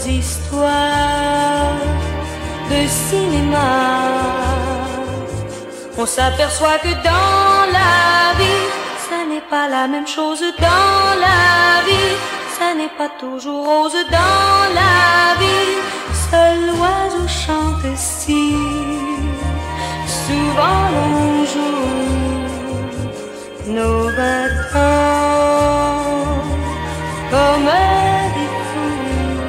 histoires de cinéma, on s'aperçoit que dans la vie, ça n'est pas la même chose dans la vie, ça n'est pas toujours rose dans la vie. Seul l'oiseau chante si souvent l'on joue nos 20 ans comme des fous.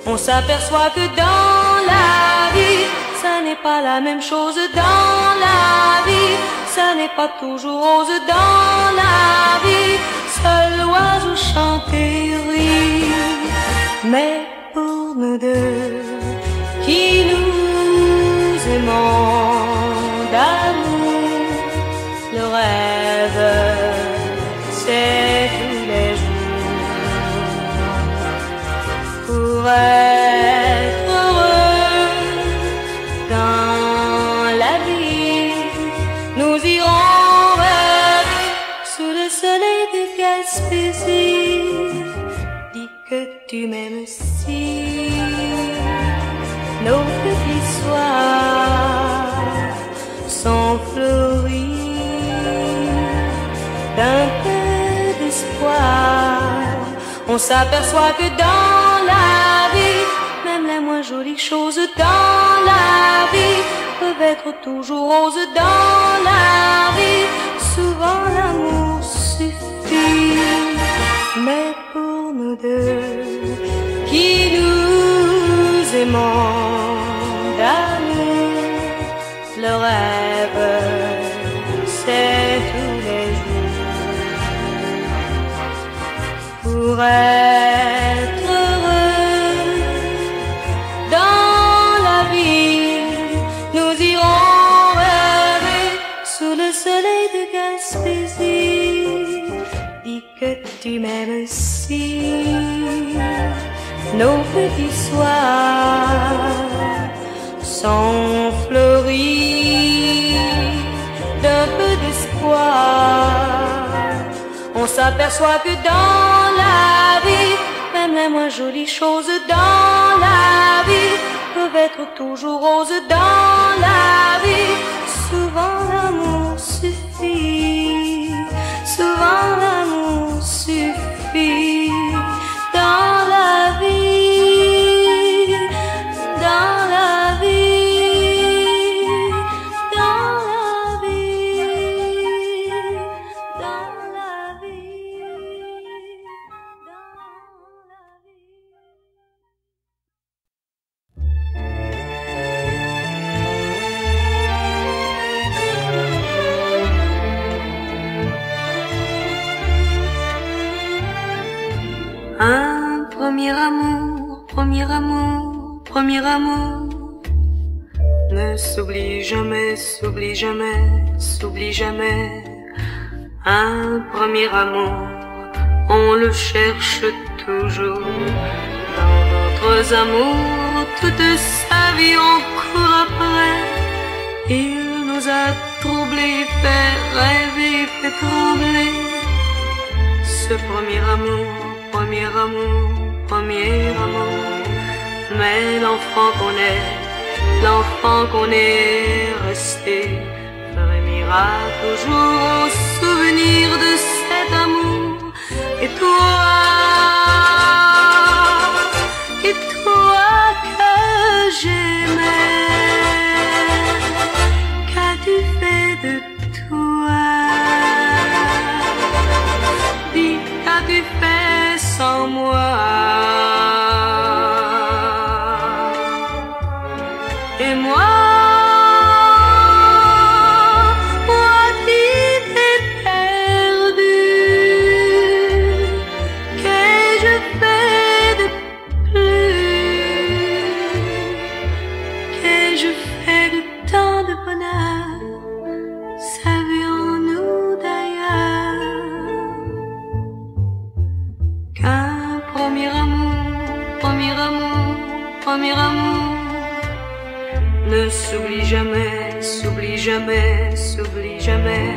On s'aperçoit que dans la vie, ça n'est pas la même chose dans la vie, ça n'est pas toujours rose dans la vie. Seul l'oiseau chante et rit, mais pour nous deux qui nous aimons d'amour, le rêve c'est tous les jours. Pour être heureux dans la vie, nous irons rêver sous le soleil de Gaspésie. Dis que tu m'aimes si, nos petits soirs sont fleuris d'un peu d'espoir. On s'aperçoit que dans la vie, même les moins jolies choses dans la vie peuvent être toujours roses dans la vie. Souvent l'amour suffit, mais pour nous deux qui nous aimons d'amour, le rêve c'est tous les jours. Pour être heureux dans la vie, nous irons rêver sous le soleil de Gaspésie. Dis que tu m'aimes si, nos petits soirs sont fleuris d'un peu d'espoir. On s'aperçoit que dans la vie, même les moins jolies choses dans la vie peuvent être toujours roses dans la vie. Souvent l'amour suffit, souvent l'amour suffit dans la vie, dans la vie, dans la vie, dans la vie, dans la vie. Un premier amour, premier amour, premier amour ne s'oublie jamais, s'oublie jamais, s'oublie jamais. Un premier amour, on le cherche toujours. Dans d'autres amours, toute sa vie on court après. Il nous a troublés, fait rêver, fait trembler. Ce premier amour, premier amour, premier amour. Mais l'enfant qu'on est resté, frémira toujours au souvenir de cet amour. Et toi que j'aimais, qu'as-tu fait de toi? Dis, qu'as-tu fait sans moi? Et moi qui t'ai perdu, qu'ai-je fait de plus? Qu'ai-je fait de tant de bonheur? Savions-nous d'ailleurs qu'un premier amour, premier amour, premier amour ne s'oublie jamais, s'oublie jamais, s'oublie jamais.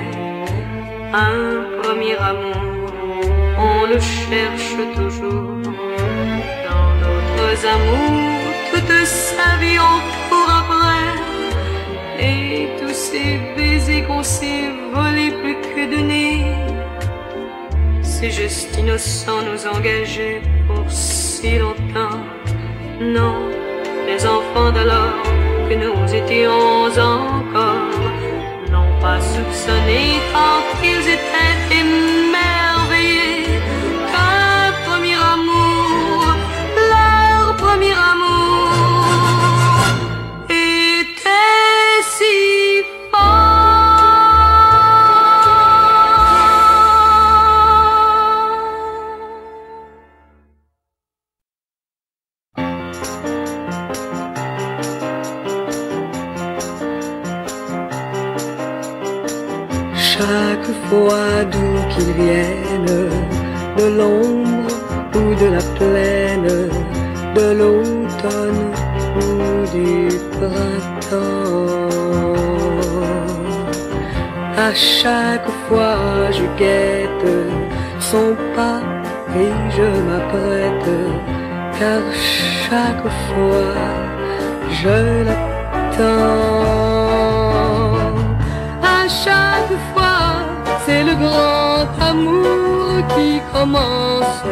Un premier amour, on le cherche toujours. Dans notre amours toute sa vie on court après. Et tous ces baisers qu'on s'est volés plus que de nez, c'est juste innocent nous engager pour si longtemps. Non, les enfants d'alors que nous étions encore n'ont pas soupçonné tant qu'ils étaient émerveillés qu'un premier amour, leur premier amour, était si fort. Chaque fois d'où qu'ils viennent, de l'ombre ou de la plaine, de l'automne ou du printemps, à chaque fois je guette son pas et je m'apprête, car chaque fois je l'attends. À chaque fois, c'est le grand amour qui commence.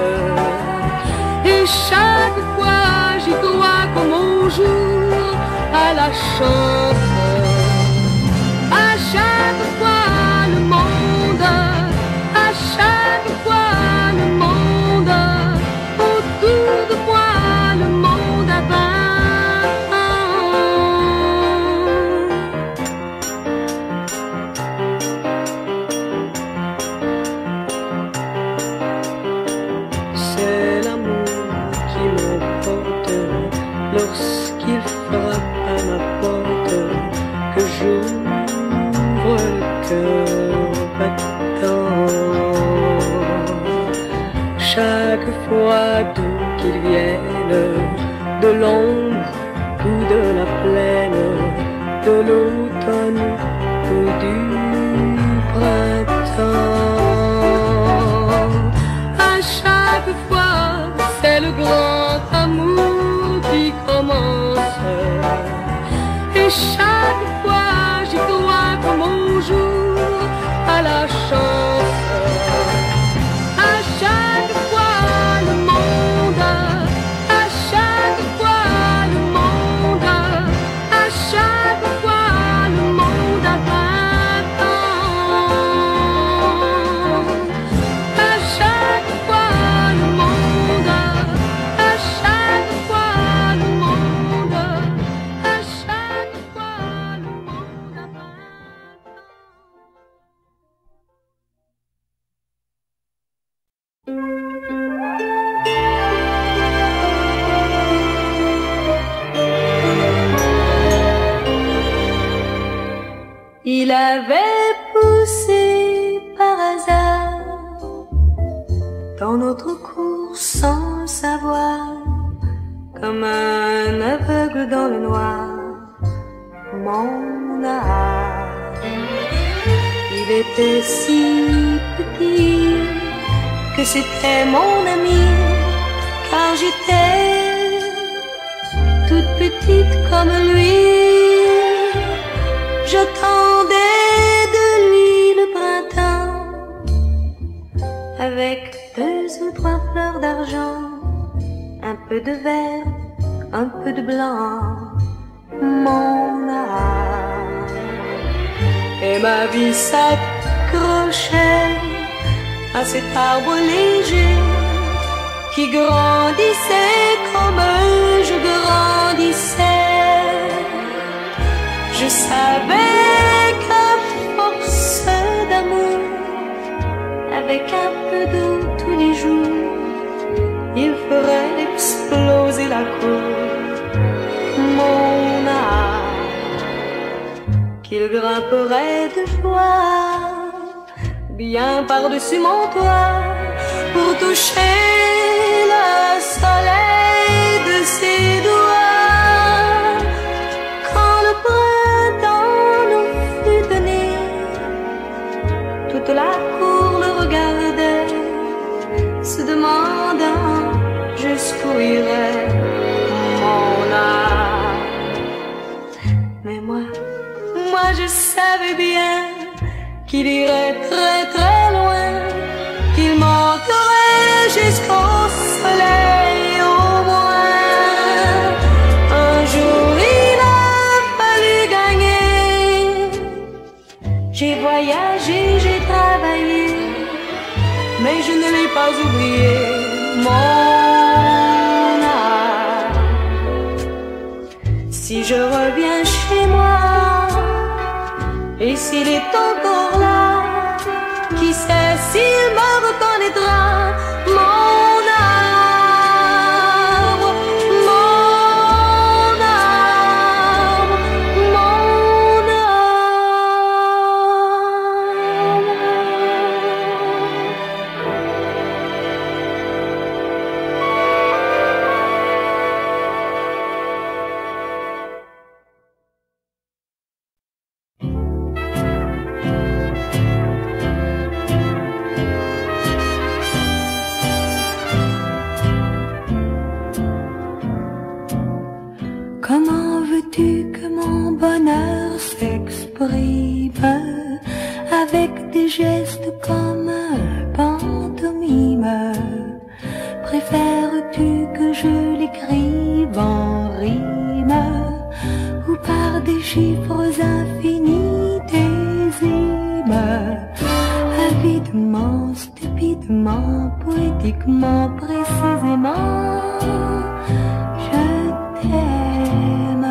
Et chaque fois, j'y crois comme au jour à la chance. À chaque fois, le monde, à chaque fois, le monde, autour de moi, le monde a lorsqu'il frappe à ma porte, que j'ouvre le cœur battant. Chaque fois d'où qu'il vienne, de l'ombre ou de la plaine, de l'automne ou du printemps, à chaque fois c'est le grand amour qui commence. Et chaque fois j'y crois comme au jour à la chance. À chaque fois le monde, à chaque fois le monde, à chaque fois le monde a 20 ans. À chaque fois le monde, à chaque fois le monde, à chaque fois le monde a 20 ans. Il avait poussé par hasard dans notre cour sans le savoir, comme un aveugle dans le noir, mon âme. Il était si petit que c'était mon ami, car j'étais toute petite comme lui. J'attendais de lui le printemps, avec 2 ou 3 fleurs d'argent, un peu de vert, un peu de blanc, mon âme. Et ma vie s'accrochait à cet arbre léger qui grandissait comme je grandissais. Je savais qu'à force d'amour, avec un peu d'eau tous les jours, il ferait exploser la cour, mon âme, qu'il grimperait de joie bien par-dessus mon toit pour toucher le soleil de ses doigts. Quand le printemps nous fut donné, toute la cour le regardait, se demandant jusqu'où irait savais bien qu'il irait très très loin, qu'il monterait jusqu'au soleil au moins. Un jour il a fallu gagner. J'ai voyagé, j'ai travaillé, mais je ne l'ai pas oublié, mon âme. Si je reviens chez moi, et s'il est encore là, qui sait s'il me reconnaîtra, mon arbre, mon arbre, mon Comment veux-tu que mon bonheur s'exprime avec des gestes comme un pantomime? Préfères-tu que je l'écrive en rime ou par des chiffres infinis désimes? Avidement, stupidement, poétiquement, précisément, je t'aime.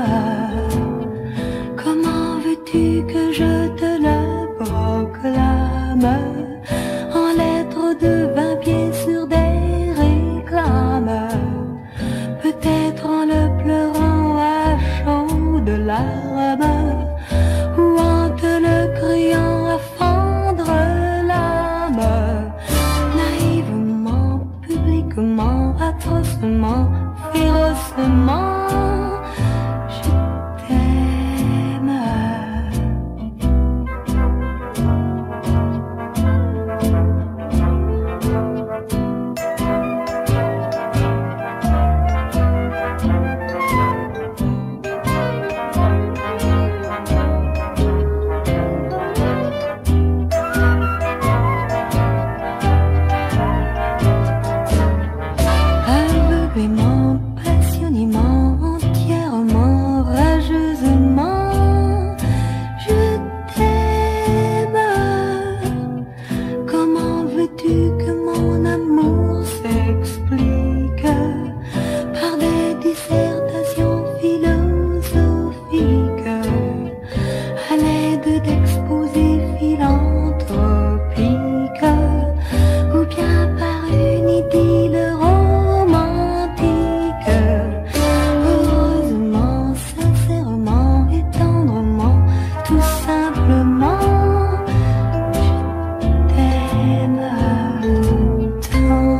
Comment veux-tu que je te le proclame en lettres de 20 pieds sur des réclames? Peut-être en le pleurant à chaudes larmes ou en te le criant à fendre l'âme. Naïvement, publiquement, atrocement, férocement, je t'aime. Aveuglément, passionnément, entièrement, rageusement, je t'aime. Comment veux-tu que mon amour s'explique par des dissertations philosophiques à l'aide d'exposés philanthropiques ou bien par une idylle romantique? Heureusement, sincèrement et tendrement, tout simplement, je t'aime tant.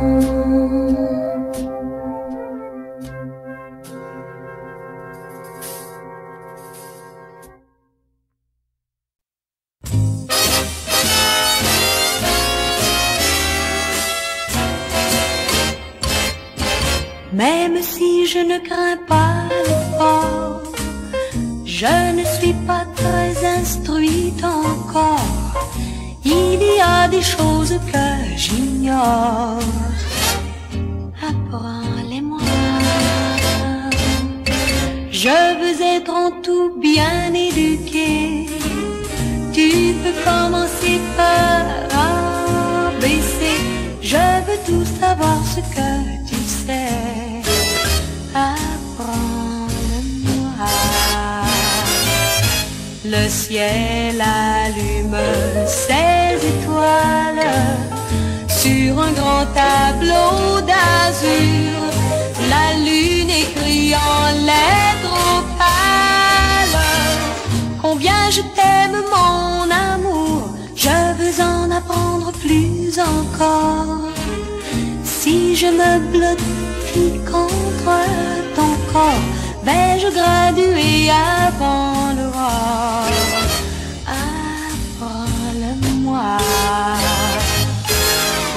Même si je ne crains pas l'effort, je ne suis pas très instruite encore. Il y a des choses que j'ignore. Apprends-les-moi. Je veux être en tout bien éduqué. Tu peux commencer par ABC. Je veux tout savoir ce que tu sais. Apprends-le-moi. Le ciel allume ses étoiles sur un grand tableau d'azur. La lune écrit en lettres pâles combien je t'aime, mon amour. Je veux en apprendre plus encore. Si je me blottis contre ton corps, vais-je graduer avant l'aurore? Apprends-le-moi.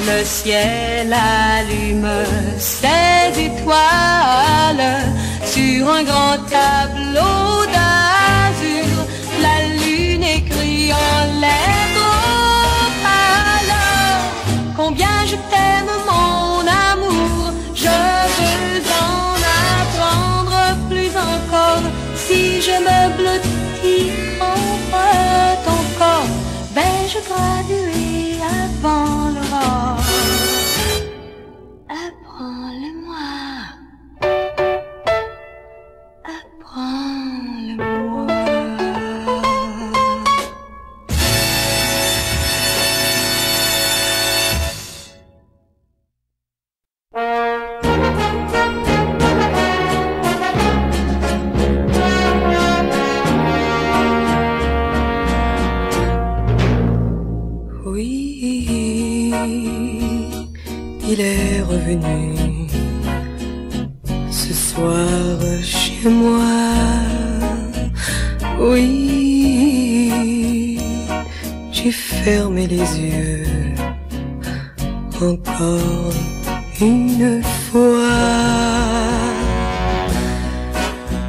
Le ciel allume ses étoiles sur un grand tableau d'azur. La lune écrit ce soir chez moi. Oui, j'ai fermé les yeux encore une fois.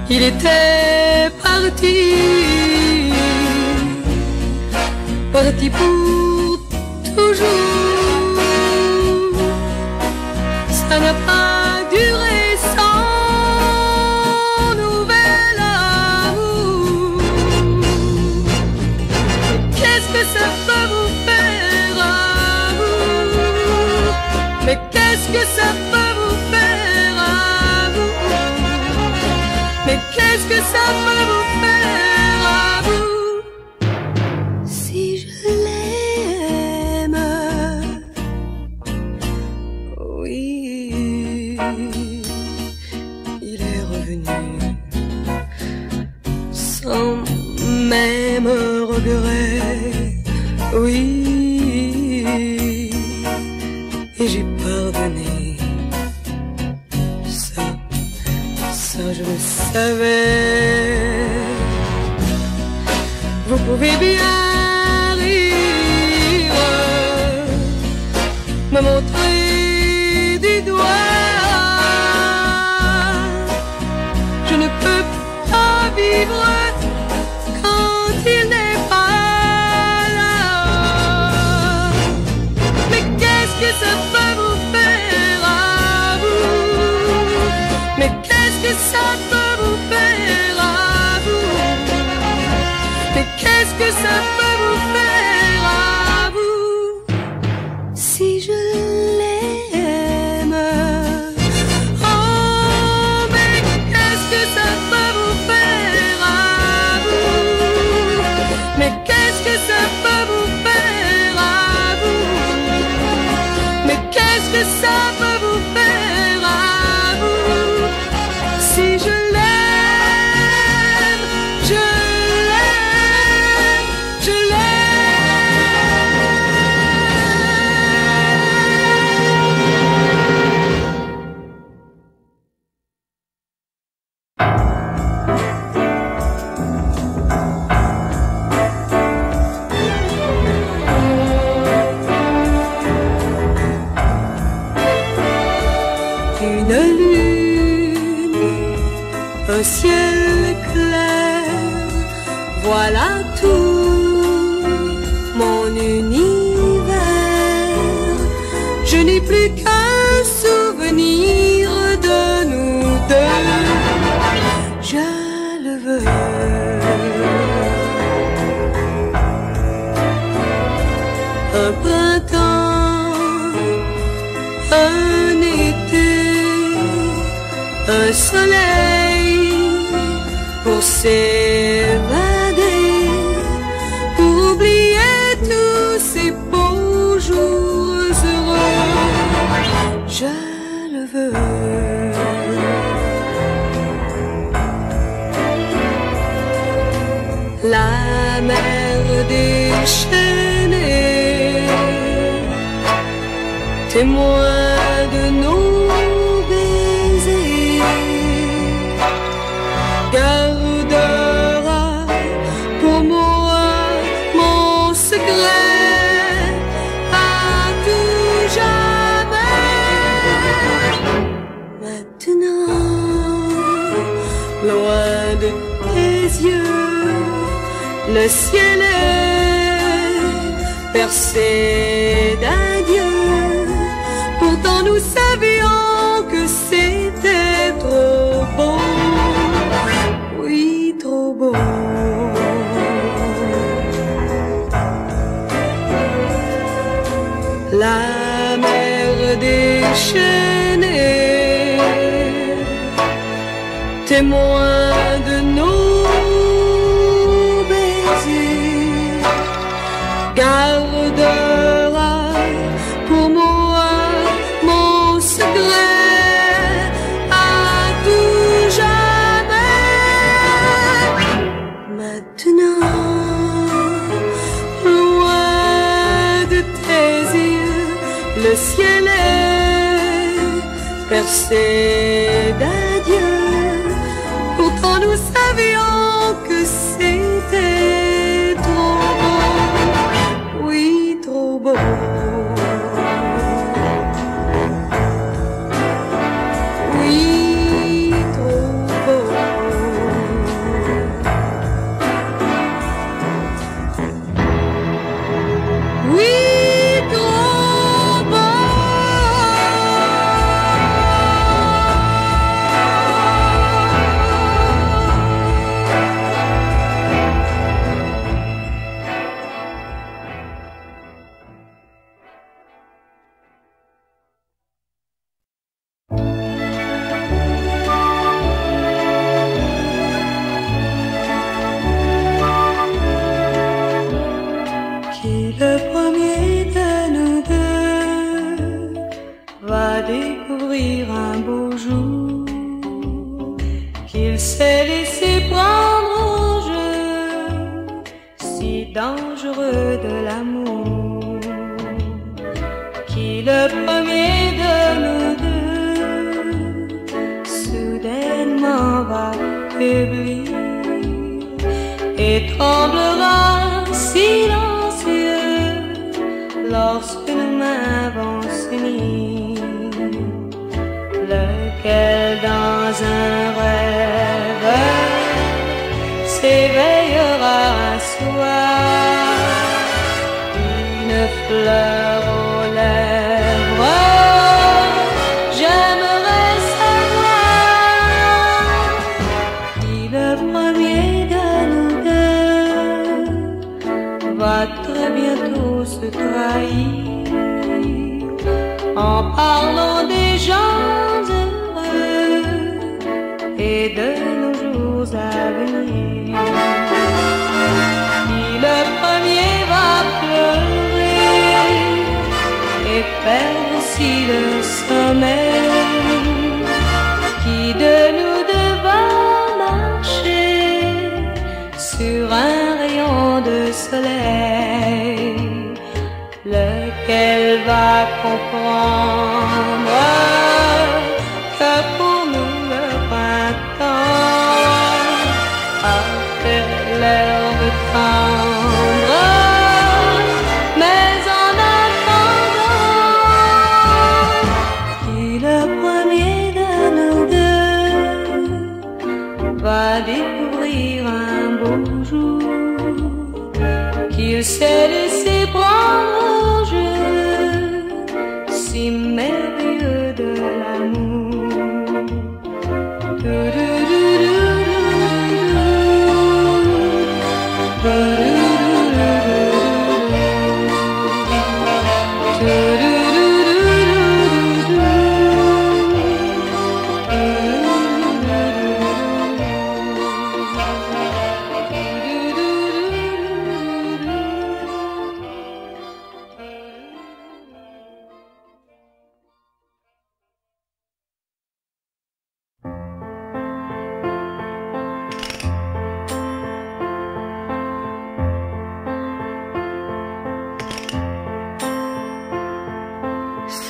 Il était parti, parti pour toujours. Ça n'a pas duré sans nouvel amour. Qu'est-ce que ça peut vous faire à vous? Mais qu'est-ce que ça peut vous faire à vous? Mais qu'est-ce que ça peut vous faire à vous? Si je l'aime, oui, il est revenu sans même regret, oui, et j'ai pardonné. Ça je le savais. Vous pouvez bien rire, me montrer du doigt. Je ne peux pas vivre quand il n'est pas là. Mais qu'est-ce que ça peut vous faire à vous? Mais qu'est-ce que ça peut vous faire à vous? Mais qu'est-ce que ça peut vous faire à vous? Si je l'aime, oh, mais qu'est-ce que ça peut vous faire à vous? Mais qu'est-ce que ça peut vous faire à vous? Mais qu'est-ce que ça peut vous faire à vous? Si je l'aime, je l'aime, je une lune, un ciel clair, voilà tout mon univers. Je n'ai plus qu'un souvenir de nous deux, je le veux. Un printemps, un été, un soleil pour s'évader, pour oublier tous ces beaux jours heureux. Je le veux. La mer déchaînée, témoin de nos baisers, gardera pour moi mon secret à tout jamais. Maintenant, loin de tes yeux, le ciel est percé d'adieu. Pourtant nous savions que c'était trop beau, oui trop beau. La mer déchaînée, témoin de nos baisers, gardera pour moi mon secret à tout jamais. Maintenant, loin de tes yeux, le ciel est percé d'adieu. nous savions que c'était trop beau, oui, trop beau. Oui, trop beau. Oui, trop beau. Qui le premier de nous deux va découvrir un beau jour, qu'il s'est laissé prendre au jeu si dangereux de l'amour. Qui le premier de nous deux soudainement va faiblir et tremblera silencieux lorsque nos mains vont s'unir. Lequel dans un rêve s'éveillera un soir, une fleur aux lèvres. J'aimerais savoir qui le premier de nous deux va très bientôt se trahir en parlant des gens heureux et de nos jours à venir. Qui le premier va pleurer et perdre aussi le sommeil, qui de nous deux va marcher sur un rayon de soleil, lequel va comprendre que pour nous le printemps a fait l'herbe tendre. Mais en attendant, qui le premier de nous deux va découvrir un beau jour, qu'il s'est laissé prendre au jeu si merveilleux de l'amour.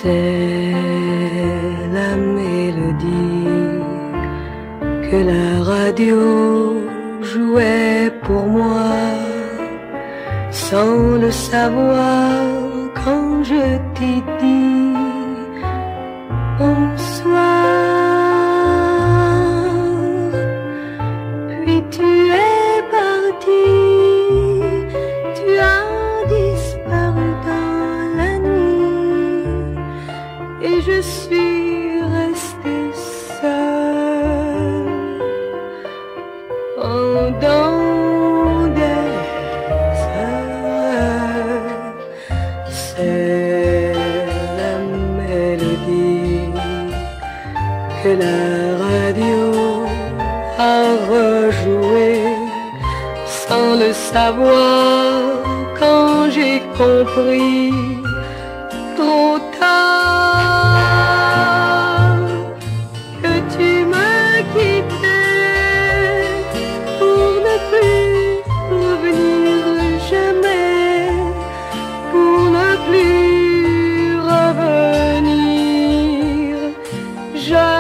C'est la mélodie que la radio jouait pour moi, sans le savoir quand je t'ai dit bonsoir. Puis tu es parti, tu as disparu dans la nuit, et je suis restée seule pendant des heures. C'est la mélodie que la radio a rejouée sans le savoir quand j'ai compris trop tard que tu me quittais pour ne plus revenir jamais, pour ne plus revenir jamais.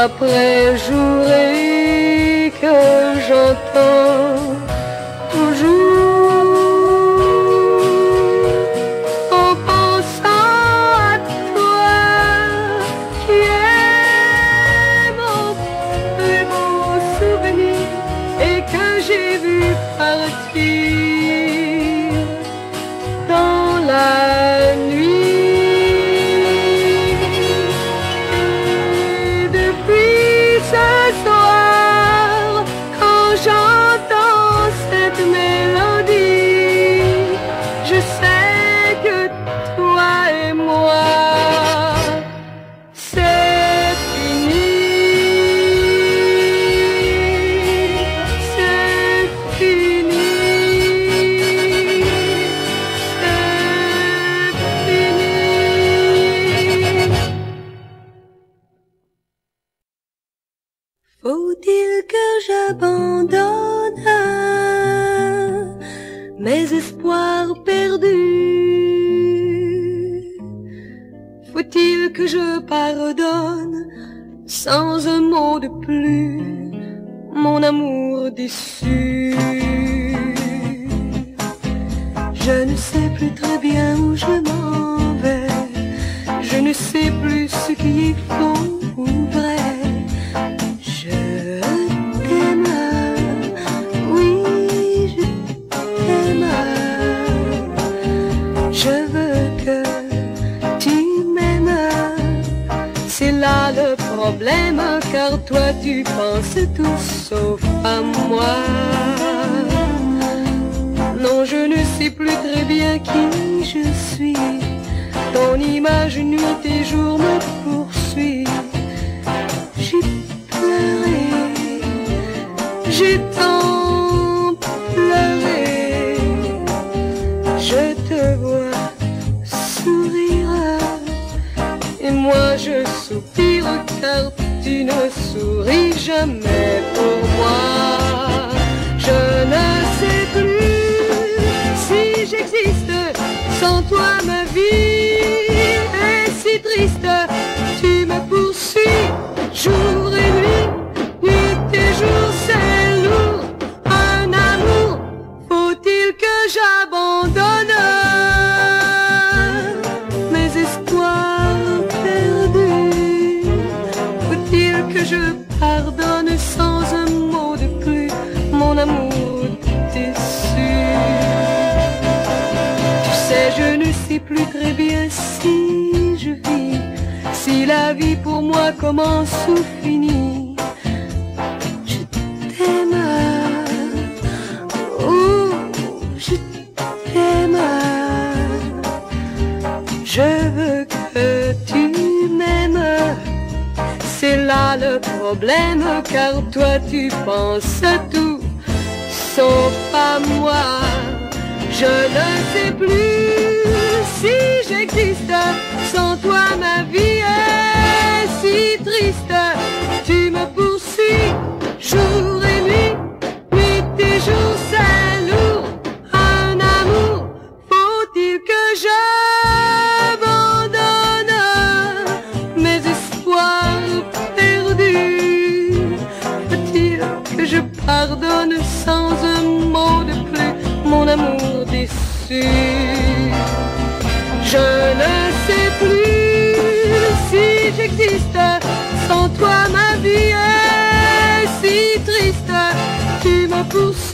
après jour et que j'entends toujours en pensant à toi qui est mon plus beau souvenir et que j'ai vu partir dans la nuit. Faut-il que j'abandonne mes espoirs perdus? Faut-il que je pardonne sans un mot de plus mon amour déçu? Je ne sais plus très bien où je m'en vais, je ne sais plus ce qui est faux ou vrai. C'est là le problème, car toi tu penses tout sauf à moi. Non, je ne sais plus très bien qui je suis. Ton image nuit et jour me poursuit. J'ai pleuré, j'ai tant pleuré. Je te vois sourire et moi je soupire car tu ne souris jamais pour moi. Je ne sais plus si j'existe sans toi, ma vie est si triste. Tu me poursuis jour et nuit, nuit et jour, c'est lourd. Un amour, faut-il que j'abandonne mes espoirs perdus? Faut-il que je pardonne sans un mot de plus mon amour déçu? Tu sais, je ne sais plus très bien si je vis, si la vie pour moi commence ou finit. Je t'aime, oh, je t'aime. Je veux que tu m'aimes. C'est là le problème, car toi tu penses à tout sauf à moi. Je ne sais plus si j'existe sans toi, ma vie est si triste. Tu me poursuis jour et nuit, nuit et jour, c'est lourd. Un amour, faut-il que j'abandonne mes espoirs perdus? Faut-il que je pardonne sans un mot de plus mon amour déçu? Je ne sais plus si j'existe sans toi, ma vie est si triste. Tu me poursuis